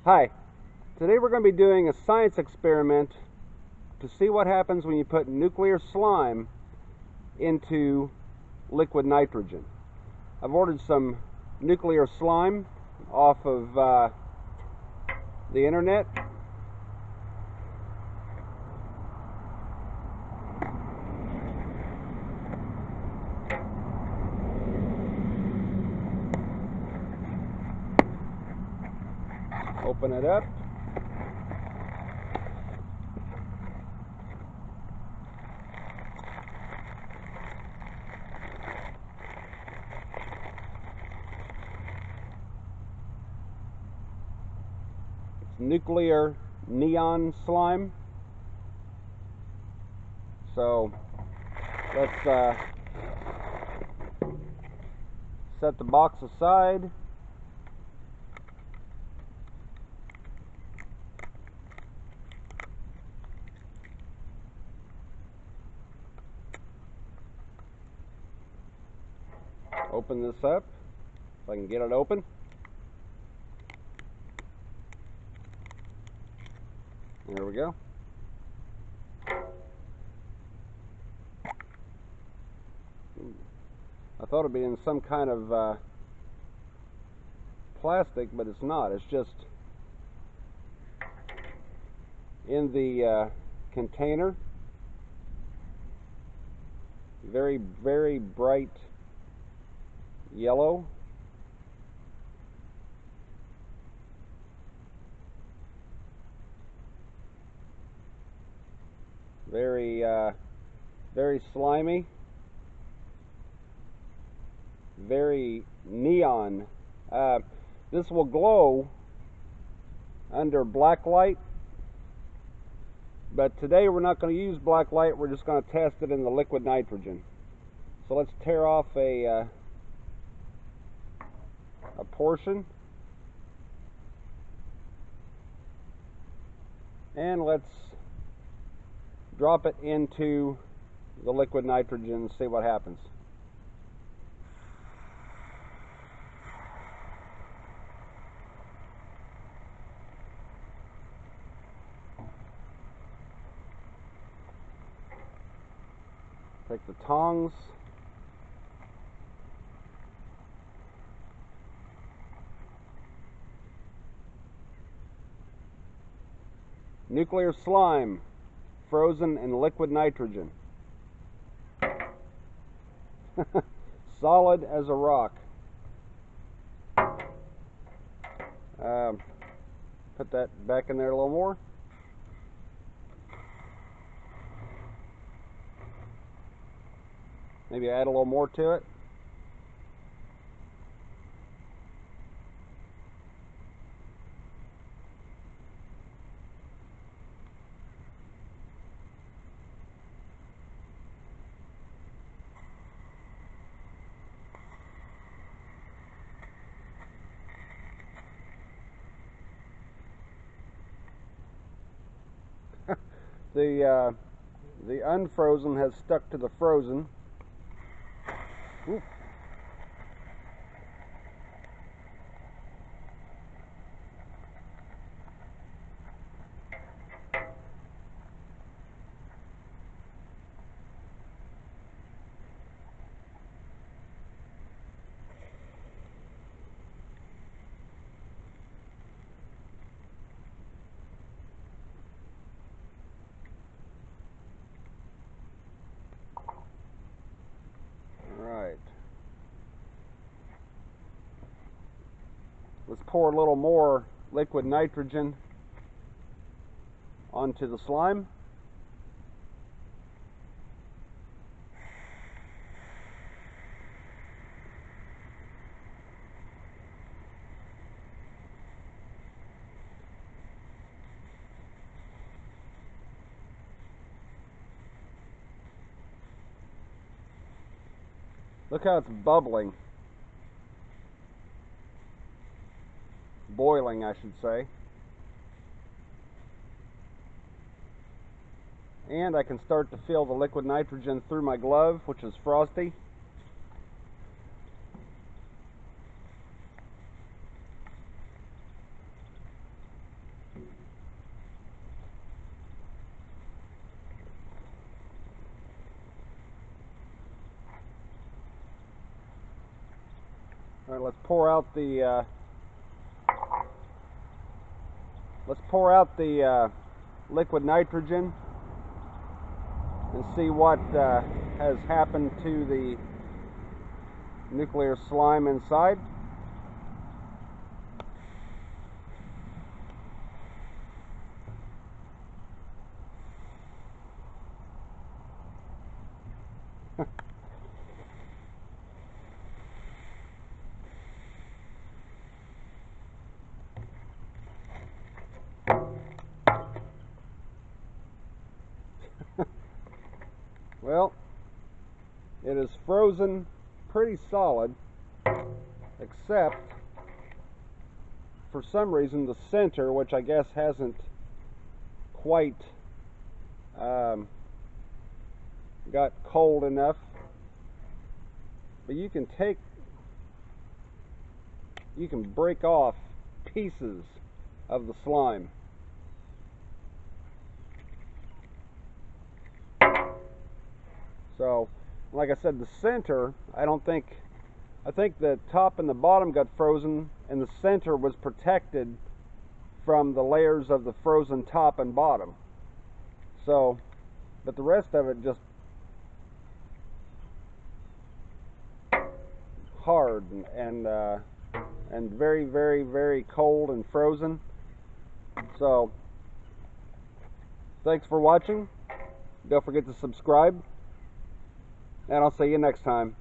Hi, today we're going to be doing a science experiment to see what happens when you put nuclear slime into liquid nitrogen. I've ordered some nuclear slime off of the internet. Open it up. It's nuclear neon slime. So let's set the box aside. Open this up, if I can get it open. There we go. I thought it'd be in some kind of plastic, but it's not. It's just in the container. Very, very bright yellow. Very, very slimy. Very neon. This will glow under black light, but today we're not going to use black light. We're just going to test it in the liquid nitrogen. So let's tear off a portion, and let's drop it into the liquid nitrogen and see what happens. Take the tongs. Nuclear slime frozen in liquid nitrogen. Solid as a rock. Put that back in there a little more. Maybe add a little more to it. The unfrozen has stuck to the frozen. Ooh. Let's pour a little more liquid nitrogen onto the slime. Look how it's bubbling. Boiling, I should say. And I can start to feel the liquid nitrogen through my glove, which is frosty. All right, let's pour out the liquid nitrogen and see what has happened to the nuclear slime inside. Well, it is frozen pretty solid, except for some reason the center, which I guess hasn't quite got cold enough. But you can break off pieces of the slime. So, like I said, the center, I think the top and the bottom got frozen, and the center was protected from the layers of the frozen top and bottom. So, but the rest of it just hard and very, very, very cold and frozen. So, thanks for watching. Don't forget to subscribe. And I'll see you next time.